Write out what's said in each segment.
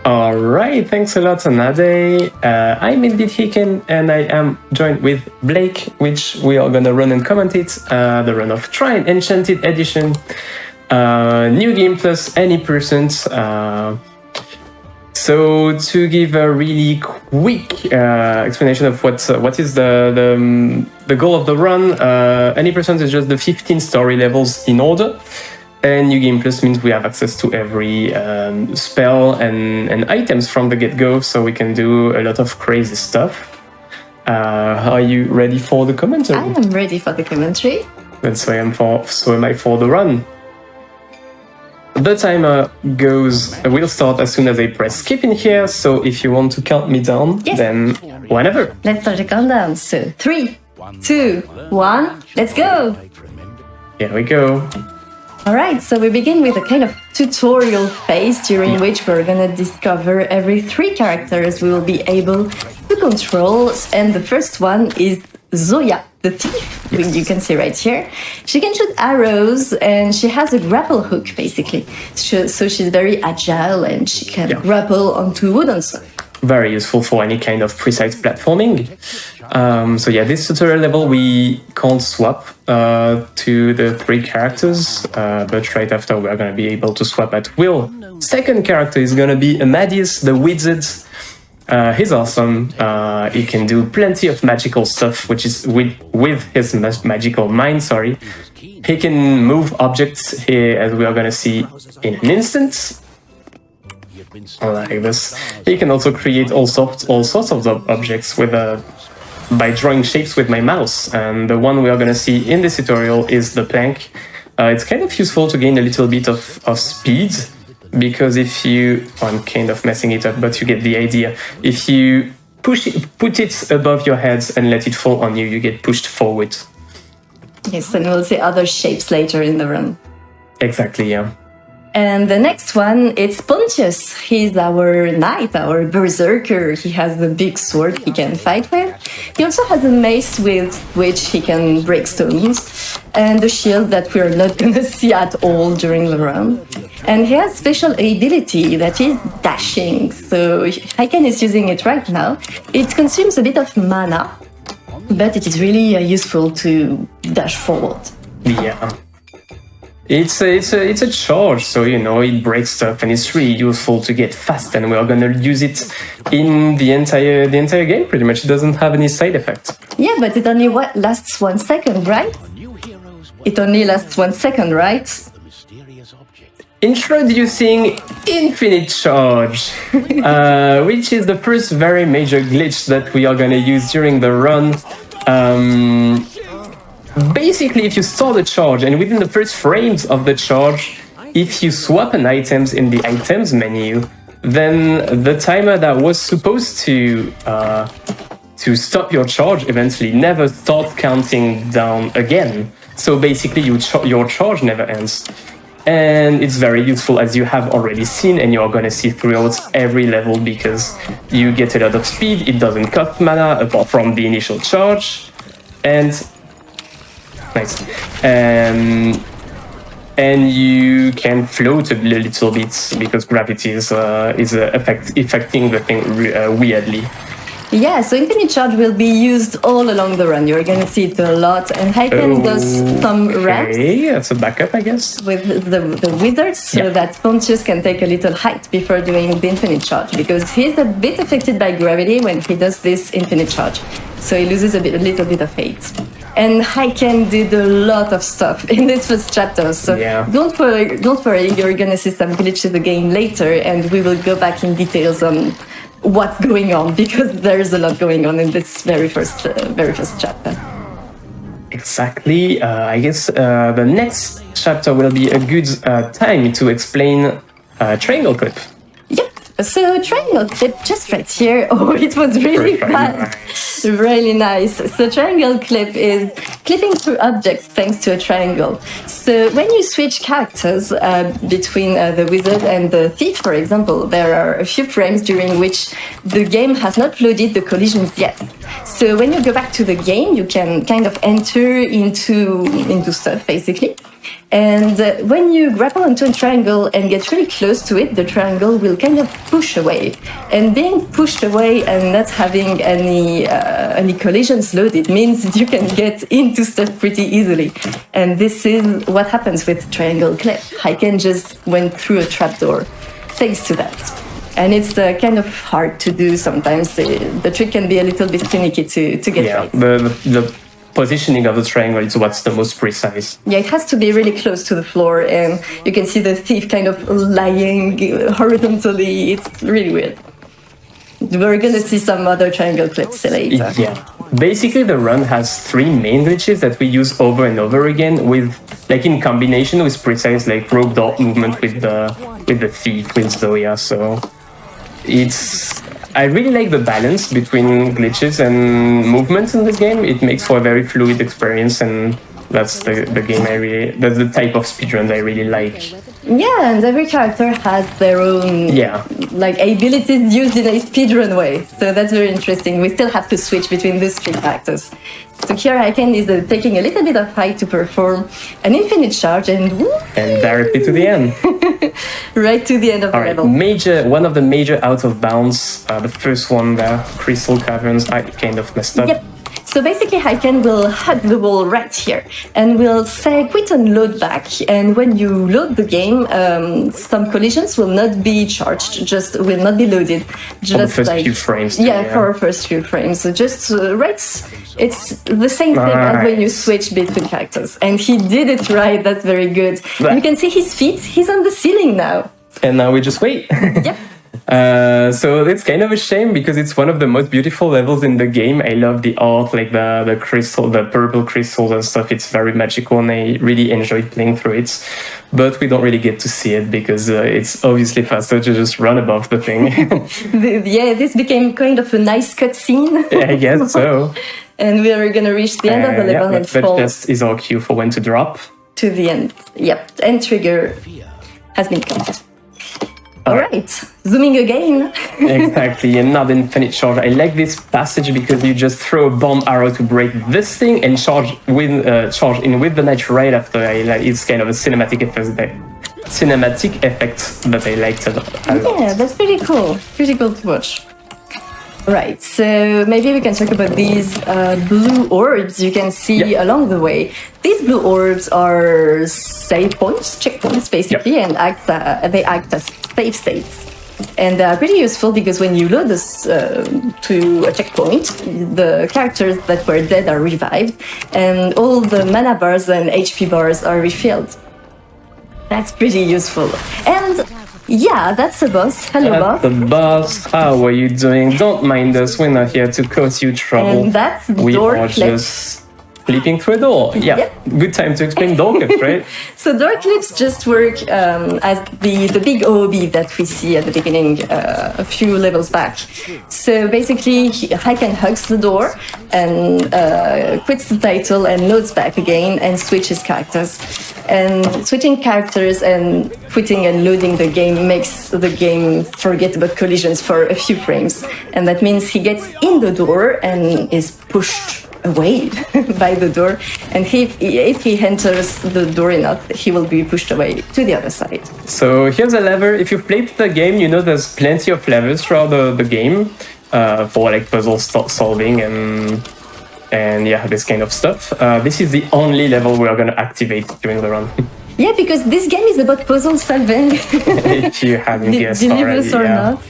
All right, thanks a lot, Anade. I'm indeed Hiken, and I am joined with Blake, which we are gonna run and comment it. The run of Trine Enchanted Edition, new game plus any percent. So to give a really quick explanation of what is the goal of the run, any percent is just the 15 story levels in order. And New Game Plus means we have access to every spell and items from the get-go, so we can do a lot of crazy stuff. Are you ready for the commentary? I am ready for the commentary. And so am I for the run. The timer will start as soon as I press skip in here, so if you want to count me down, yes, then whenever. Let's start the countdown. So 3, 2, 1, let's go! Here we go. Alright, so we begin with a kind of tutorial phase during which we're gonna discover every 3 characters we will be able to control, and the first one is Zoya, the thief, yes. You can see right here. She can shoot arrows and she has a grapple hook basically, so she's very agile and she can grapple onto wood and stuff. Very useful for any kind of precise platforming. So yeah, this tutorial level we can't swap to the 3 characters, but right after we're going to be able to swap at will. Second character is going to be Amadeus, the wizard. He's awesome. He can do plenty of magical stuff, which is with his magical mind, sorry. He can move objects here, as we are going to see in an instant. Like this. He can also create all sorts of objects by drawing shapes with my mouse. And the one we are going to see in this tutorial is the plank. It's kind of useful to gain a little bit of speed, because if you... I'm kind of messing it up, but you get the idea. If you put it above your head and let it fall on you, you get pushed forward. Yes, and we'll see other shapes later in the run. Exactly, yeah. And the next one, it's Pontius. He's our knight, our berserker. He has the big sword he can fight with. He also has a mace with which he can break stones, and a shield that we're not going to see at all during the run. And he has special ability that is dashing, so Hiken is using it right now. It consumes a bit of mana, but it is really useful to dash forward. Yeah. It's a charge, so it breaks stuff, and it's really useful to get fast. And we're gonna use it in the entire game. Pretty much, it doesn't have any side effects. Yeah, but it only lasts 1 second, right? It only lasts 1 second, right? Introducing Infinite Charge, which is the first very major glitch that we are gonna use during the run. Basically, if you start a charge and within the first frames of the charge, if you swap an items in the items menu, then the timer that was supposed to stop your charge eventually never starts counting down again. So basically, your charge never ends. And it's very useful, as you have already seen, and you're going to see throughout every level, because you get a lot of speed, it doesn't cost mana apart from the initial charge, and... Nice. And you can float a little bit because gravity is affecting the thing weirdly. Yeah, so Infinite Charge will be used all along the run. You're going to see it a lot. And Hiken does some ramps. Okay, that's a backup, I guess. With the wizards, so that Pontius can take a little height before doing the Infinite Charge, because he's a bit affected by gravity when he does this Infinite Charge. So he loses a little bit of height. And Hiken did a lot of stuff in this first chapter, so don't worry, you're gonna see some glitches again later, and we will go back in details on what's going on, because there's a lot going on in this very first chapter. Exactly. I guess the next chapter will be a good time to explain Triangle Clip. Yep. So triangle clip just right here. Oh, it was really fun. Really nice. So triangle clip is clipping through objects thanks to a triangle. So when you switch characters between the wizard and the thief, for example, there are a few frames during which the game has not loaded the collisions yet. So when you go back to the game, you can kind of enter into stuff, basically. And when you grapple onto a triangle and get really close to it, the triangle will kind of push away. And being pushed away and not having any collisions loaded means you can get into stuff pretty easily. And this is what happens with Triangle Cliff. Hiken just went through a trapdoor thanks to that. And it's kind of hard to do sometimes. The trick can be a little bit finicky to get right. The positioning of the triangle is what's the most precise. Yeah, it has to be really close to the floor, and you can see the thief kind of lying horizontally. It's really weird. We're going to see some other triangle clips later. Yeah. Basically, the run has 3 main glitches that we use over and over again, with like in combination with precise like rope door movement with the thief with Zoya. So I really like the balance between glitches and movements in this game. It makes for a very fluid experience, and that's the game that's the type of speedrun I really like. Yeah, and every character has their own like abilities used in a speedrun way. So that's very interesting. We still have to switch between these 3 characters. So here Hiken is taking a little bit of height to perform an infinite charge and directly to the end. Right to the end of the level. One of the major out of bounds, the first one there, Crystal Caverns, I kind of messed up. Yep. So basically Hiken will hug the wall right here and will say quit and load back. And when you load the game, some collisions will not be charged, just will not be loaded. Just for the first few frames. For first few frames. So just it's the same thing as when you switch between characters. And he did it right, that's very good. You can see his feet, he's on the ceiling now. And now we just wait. Yep. So it's kind of a shame because it's one of the most beautiful levels in the game. I love the art, like the crystal, the purple crystals and stuff. It's very magical, and I really enjoyed playing through it. But we don't really get to see it because it's obviously faster to just run above the thing. This became kind of a nice cutscene. Yeah, I guess so. And we are going to reach the end of the level and fall. That just is our cue for when to drop. To the end. Yep. End trigger has been cut. Alright, zooming again. Exactly, another infinite charge. I like this passage because you just throw a bomb arrow to break this thing and charge in with the knight right after. It's kind of a cinematic effect that I liked a lot. Yeah, that's pretty cool. Pretty cool to watch. Right, so maybe we can talk about these blue orbs you can see along the way. These blue orbs are save points, checkpoints basically, and they act as save states. And they are pretty useful because when you load this to a checkpoint, the characters that were dead are revived, and all the mana bars and HP bars are refilled. That's pretty useful. And yeah, that's the boss. Hello, boss. The boss. How are you doing? Don't mind us. We're not here to cause you trouble. And that's we door are just flipping through a door. Yeah, good time to explain door clips, right? So door clips just work as the big OOB that we see at the beginning a few levels back. So basically, Hiken hugs the door and quits the title and loads back again and switches characters. And switching characters and quitting and loading the game makes the game forget about collisions for a few frames. And that means he gets in the door and is pushed away by the door. And if he enters the door enough, he will be pushed away to the other side. So here's a lever. If you've played the game, you know there's plenty of levers throughout the game for like puzzle solving and yeah, this kind of stuff. This is the only level we are going to activate during the run. Yeah, because this game is about puzzle solving. If you haven't guessed already, or yeah. not.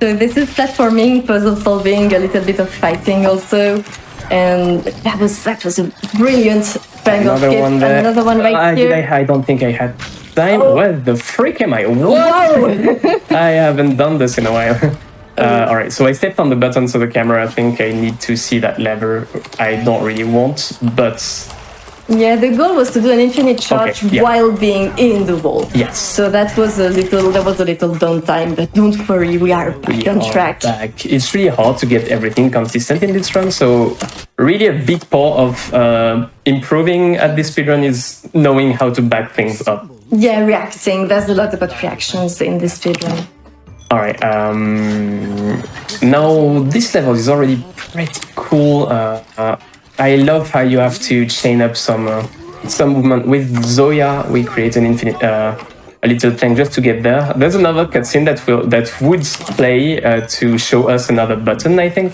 So this is platforming, puzzle solving, a little bit of fighting also. And that was a brilliant triangle skip. Another one right here. I don't think I had time. Oh. What the freak am I? What? I haven't done this in a while. All right, so I stepped on the button so the camera, I think I need to see that lever. I don't really want, but... Yeah, the goal was to do an infinite charge while being in the wall. Yes. So that was a little downtime, but don't worry, we are back on track. It's really hard to get everything consistent in this run, so really a big part of improving at this speedrun is knowing how to back things up. Yeah, reacting. There's a lot about reactions in this speedrun. All right, now this level is already pretty cool. I love how you have to chain up some some movement. With Zoya, we create an infinite, a little plank just to get there. There's another cutscene that would play to show us another button, I think,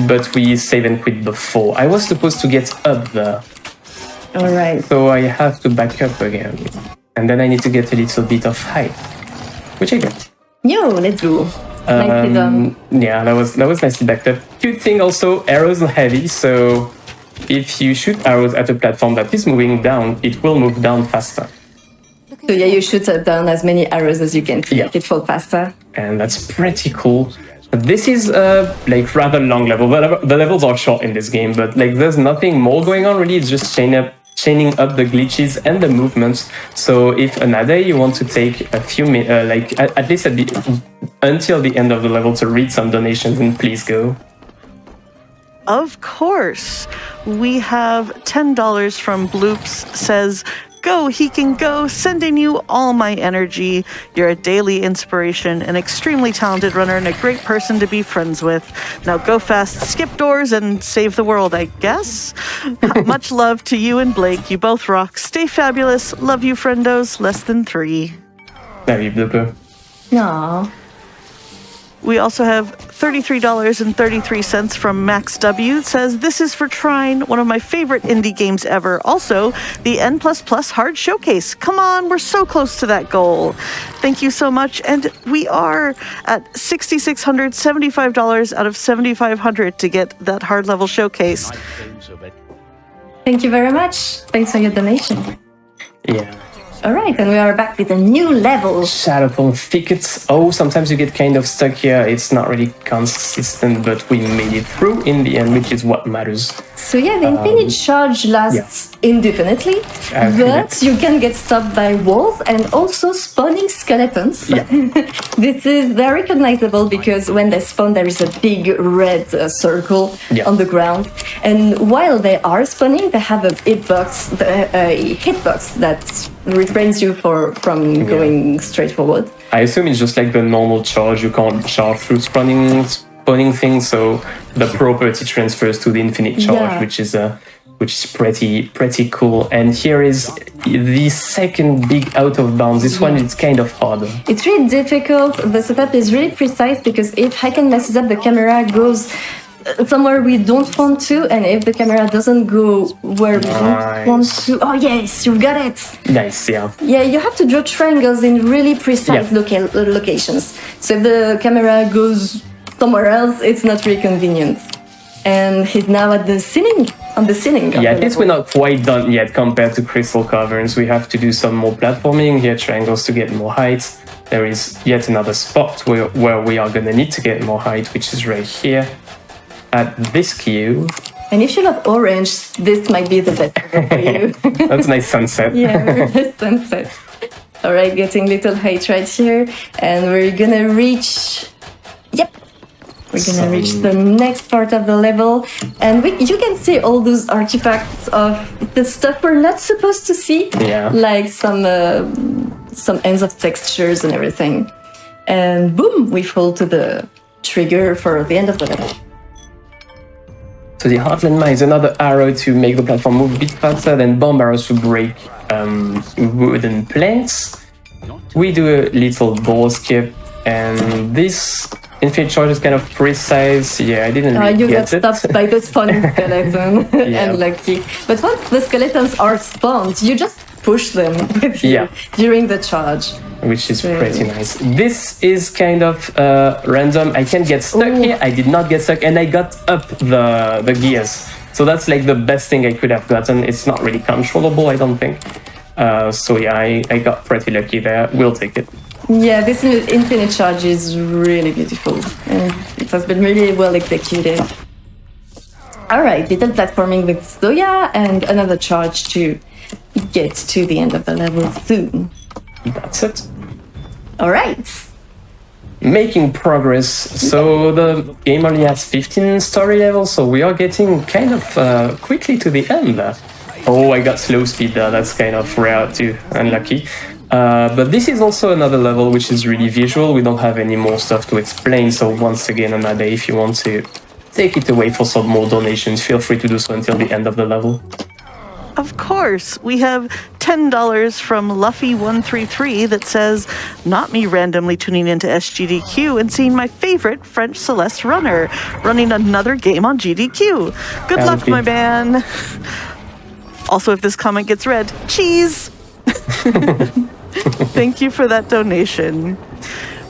but we save and quit before. I was supposed to get up there. All right. So I have to back up again. And then I need to get a little bit of height, which I get. Yo, let's go. Nicely done. Yeah, that was nicely backed up. Good thing also, arrows are heavy, so if you shoot arrows at a platform that is moving down, it will move down faster. So yeah, you shoot down as many arrows as you can to make it fall faster. And that's pretty cool. This is like rather long level. The levels are short in this game, but like there's nothing more going on really. It's just chaining up the glitches and the movements. So if another you want to take a few minutes, like at least until the end of the level to read some donations, then please go. Of course. We have $10 from Bloops, says, "Go, he can go, sending you all my energy. You're a daily inspiration, an extremely talented runner, and a great person to be friends with. Now go fast, skip doors, and save the world, I guess. Much love to you and Blake. You both rock. Stay fabulous. Love you, friendos. Less than 3. Love you, Blooper. No. We also have $33.33 from Max W. It says, "This is for Trine, one of my favorite indie games ever. Also, the N++ hard showcase. Come on, we're so close to that goal. Thank you so much." And we are at $6,600, $75 out of $7,500 to get that hard level showcase. Thank you very much. Thanks for your donation. Yeah. All right, and we are back with a new level. Shadowfall Thickets. Oh, sometimes you get kind of stuck here. It's not really consistent, but we made it through in the end, which is what matters. So yeah, the infinite charge lasts indefinitely, but you can get stopped by walls and also spawning skeletons. Yeah. They're recognizable because when they spawn, there is a big red circle on the ground. And while they are spawning, they have a hitbox that refrains you from going straight forward. I assume it's just like the normal charge. You can't charge through spawning things, so the property transfers to the infinite charge, which is pretty cool. And here is the second big out of bounds. This one is kind of harder. It's really difficult. The setup is really precise because if Hiken messes up, the camera goes somewhere we don't want to, and if the camera doesn't go where we don't want to, oh yes, you got it. Nice, yeah. Yeah, you have to draw triangles in really precise locations. So if the camera goes somewhere else, it's not really convenient. And he's now at the ceiling, on the ceiling. Yeah, at least we're not quite done yet compared to Crystal Caverns. We have to do some more platforming here, triangles to get more height. There is yet another spot where we are gonna need to get more height, which is right here at this queue. And if you love orange, this might be the best for you. That's a nice sunset. Yeah, nice sunset. All right, getting little height right here, and we're gonna reach. Yep. We're gonna reach the next part of the level, and you can see all those artifacts of the stuff we're not supposed to see, like some ends of textures and everything. And boom, we fall to the trigger for the end of the level. So the Heartland Mine is another arrow to make the platform move a bit faster, then bomb arrows to break wooden planks. We do a little ball skip, and this infinite charge is kind of precise. Yeah, I didn't really you get got stopped by the spawning skeleton. Unlucky. But once the skeletons are spawned, you just push them with you during the charge. Which is pretty nice. This is kind of random. I can get stuck here. I did not get stuck, and I got up the gears. So that's like the best thing I could have gotten. It's not really controllable, I don't think. So yeah, I got pretty lucky there. We'll take it. Yeah, this infinite charge is really beautiful, and it has been really well executed. All right, little platforming with Zoya, and another charge to get to the end of the level soon. That's it. All right. Making progress. So the game only has 15 story levels, so we are getting kind of quickly to the end there. Oh, I got slow speed there. That's kind of rare too. Unlucky. But this is also another level which is really visual. We don't have any more stuff to explain, so once again, another, if you want to take it away for some more donations, feel free to do so until the end of the level. Of course, we have $10 from Luffy133 that says, not me randomly tuning into SGDQ and seeing my favorite French Celeste runner running another game on GDQ. Good luck, my man. Also, if this comment gets read, cheese. Thank you for that donation.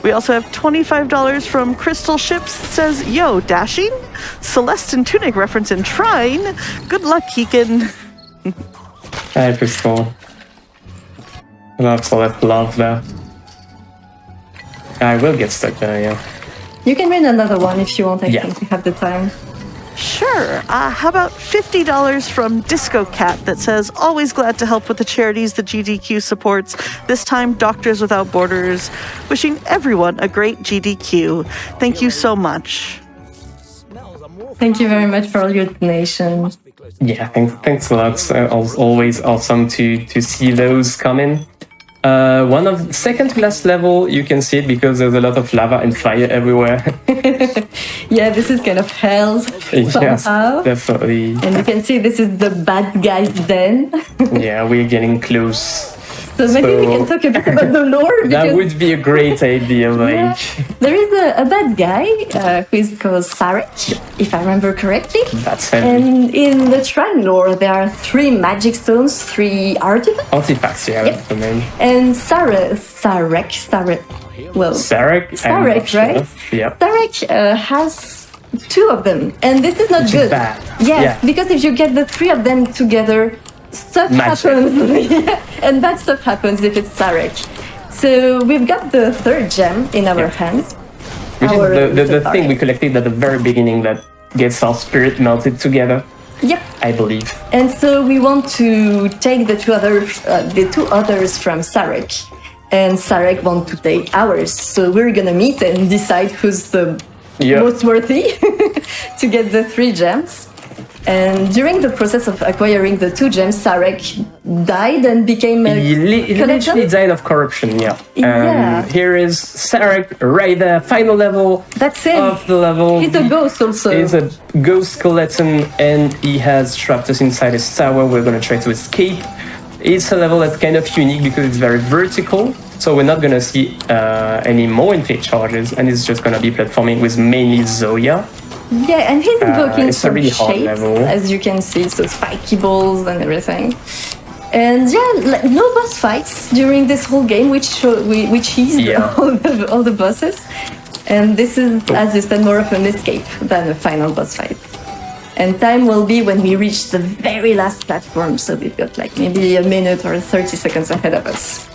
We also have $25 from Crystal Ships that says, yo, dashing? Celeste and Tunic reference in Trine. Good luck, Hiken. Hi, Crystal. Love Celeste, love that. I will get stuck there, yeah. You can read another one if you want, I Yeah. think we have the time. Sure. How about $50 from Disco Cat that says, always glad to help with the charities the GDQ supports, this time Doctors Without Borders. Wishing everyone a great GDQ. Thank you so much. Thank you very much for all your donations. Yeah, thanks a lot. Always awesome to see those coming. One of second to last level, you can see it because there's a lot of lava and fire everywhere. Yeah, this is kind of hell Yes, somehow. definitely. And you can see this is the bad guy's den. Yeah, we're getting close. So maybe we can talk a bit about the lore. That because would be a great idea, like. there is a bad guy who is called Sarek, if I remember correctly. That's heavy. And in the Trine lore, there are 3 magic stones, 3 artifacts. Artifacts, yeah, that's the name. And Sarek, well, Sarek, Sarek, right? Yeah. Sarek has 2 of them, and this is not Which good. is bad. Yes, Yeah. because if you get the 3 of them together, stuff Magic. happens. Yeah, and bad stuff happens if it's Sarek. So we've got the 3rd gem in our hands. Which Our is the little thing we Sarek. collected at the very beginning that gets our spirit melted together, Yep. I believe. And so we want to take the 2 others from Sarek, and Sarek want to take ours. So we're gonna meet and decide who's the Yeah. most worthy to get the 3 gems. And during the process of acquiring the 2 gems, Sarek died and became a He literally collector? died of corruption, yeah. Yeah. Here is Sarek right there, final level That's it. of the level. He's a ghost also. He's a ghost skeleton and he has trapped us inside his tower. We're gonna try to escape. It's a level that's kind of unique because it's very vertical. So we're not gonna see any more infinite charges and it's just gonna be platforming with mainly Zoya. Yeah, and he's invoking it's a some really hard shapes, level. as you can see, so spiky balls and everything. And yeah, no boss fights during this whole game, which eased Yeah. all the bosses. And this is, as you said, more of an escape than a final boss fight. And time will be when we reach the very last platform, so we've got like maybe a minute or 30 seconds ahead of us.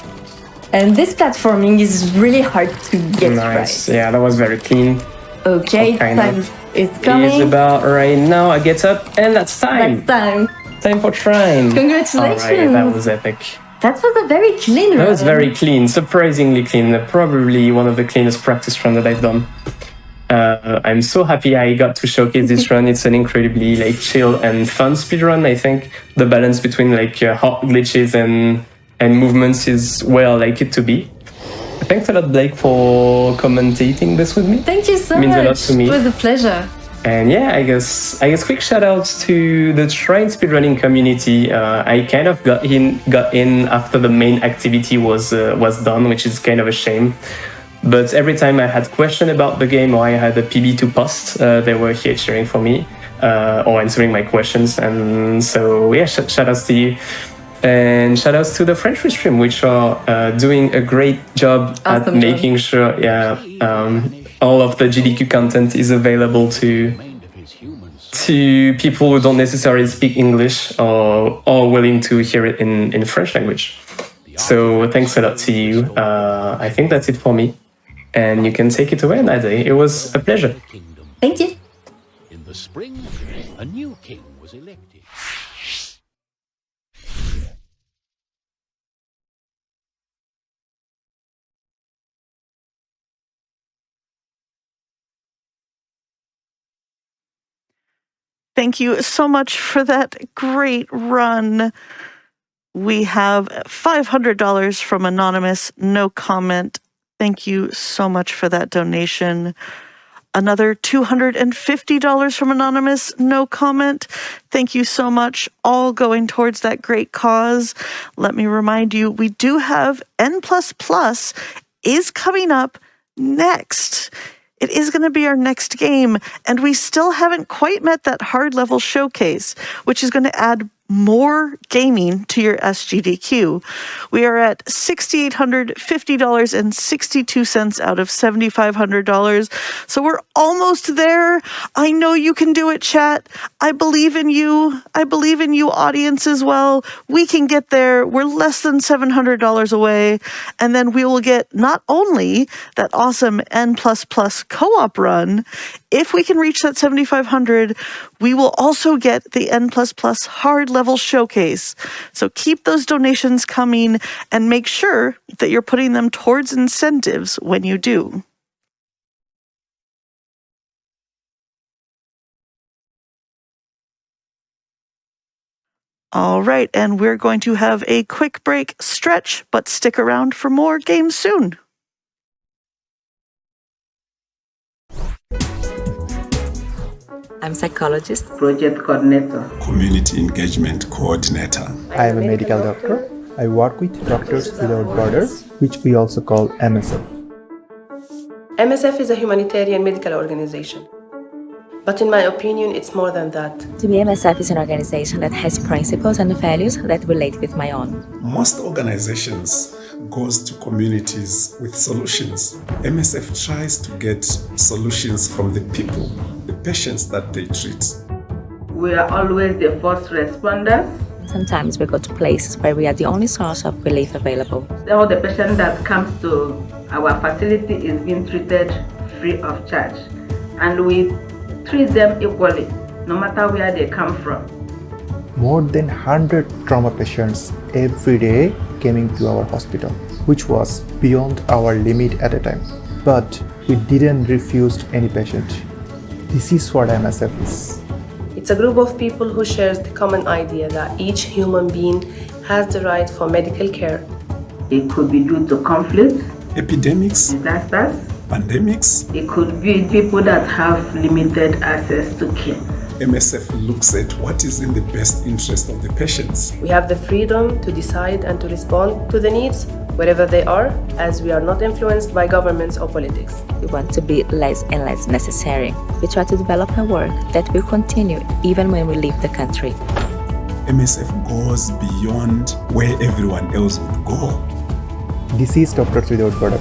And this platforming is really hard to get Nice, right. yeah, that was very clean. Okay, Kind time of. is It's coming. about right now. I get up and that's time. That's time. Time for Trine. Congratulations. Alright, that was epic. That was a very clean That was run. very clean, surprisingly clean. Probably one of the cleanest practice runs that I've done. I'm so happy I got to showcase this run. It's an incredibly like chill and fun speedrun. I think the balance between like hot glitches and movements is where I like it to be. Thanks a lot, Blake, for commentating this with me. Thank you so Means much. a lot to me. It was a pleasure. And yeah, I guess quick shout outs to the Trine speedrunning community. I kind of got in after the main activity was done, which is kind of a shame. But every time I had question about the game or I had a PB to post, they were here cheering for me or answering my questions. And so yeah, shout outs to you. And shout outs to the French Restream, which are doing a great job at Awesome making sure all of the GDQ content is available to people who don't necessarily speak English or are willing to hear it in French language. So thanks a lot to you. I think that's it for me. And you can take it away, Nade. It was a pleasure. Thank you. In the spring, a new king was elected. Thank you so much for that great run. We have $500 from Anonymous, no comment. Thank you so much for that donation. Another $250 from Anonymous, no comment. Thank you so much, all going towards that great cause. Let me remind you, we do have N++ is coming up next. It is going to be our next game, and we still haven't quite met that hard level showcase, which is going to add more gaming to your SGDQ. We are at $6,850.62 out of $7,500. So we're almost there. I know you can do it, chat. I believe in you. I believe in you, audience, as well. We can get there. We're less than $700 away. And then we will get not only that awesome N++ co-op run, if we can reach that 7,500, we will also get the N++ hard level showcase. So keep those donations coming and make sure that you're putting them towards incentives when you do. All right, and we're going to have a quick break, stretch, but stick around for more games soon. I'm psychologist, project coordinator, community engagement coordinator. I am a medical doctor. I work with Doctors Without Borders, which we also call MSF. MSF is a humanitarian medical organization. But in my opinion, it's more than that. To me, MSF is an organization that has principles and values that relate with my own. Most organizations goes to communities with solutions. MSF tries to get solutions from the people, the patients that they treat. We are always the first responders. Sometimes we go to places where we are the only source of relief available. All the patient that comes to our facility is being treated free of charge. And we treat them equally, no matter where they come from. More than 100 trauma patients every day came into our hospital, which was beyond our limit at a time. But we didn't refuse any patient. This is what MSF is. It's a group of people who shares the common idea that each human being has the right for medical care. It could be due to conflict, epidemics, disasters, pandemics. It could be people that have limited access to care. MSF looks at what is in the best interest of the patients. We have the freedom to decide and to respond to the needs wherever they are, as we are not influenced by governments or politics. We want to be less and less necessary. We try to develop a work that will continue even when we leave the country. MSF goes beyond where everyone else would go. This is Doctors Without Borders.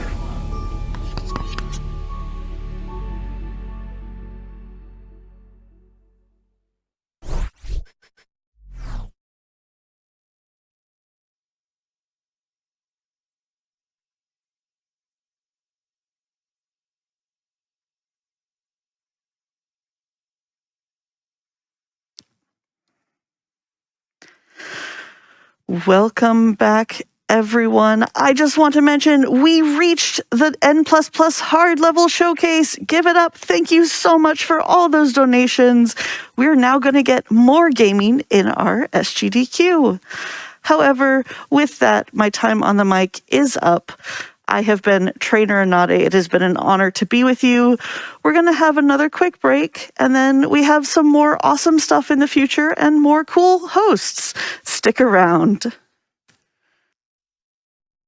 Welcome back, everyone. I just want to mention we reached the N++ hard level showcase. Give it up. Thank you so much for all those donations. We're now going to get more gaming in our SGDQ. However, with that, my time on the mic is up. I have been TrainerAnade. It has been an honor to be with you. We're going to have another quick break, and then we have some more awesome stuff in the future and more cool hosts. Stick around.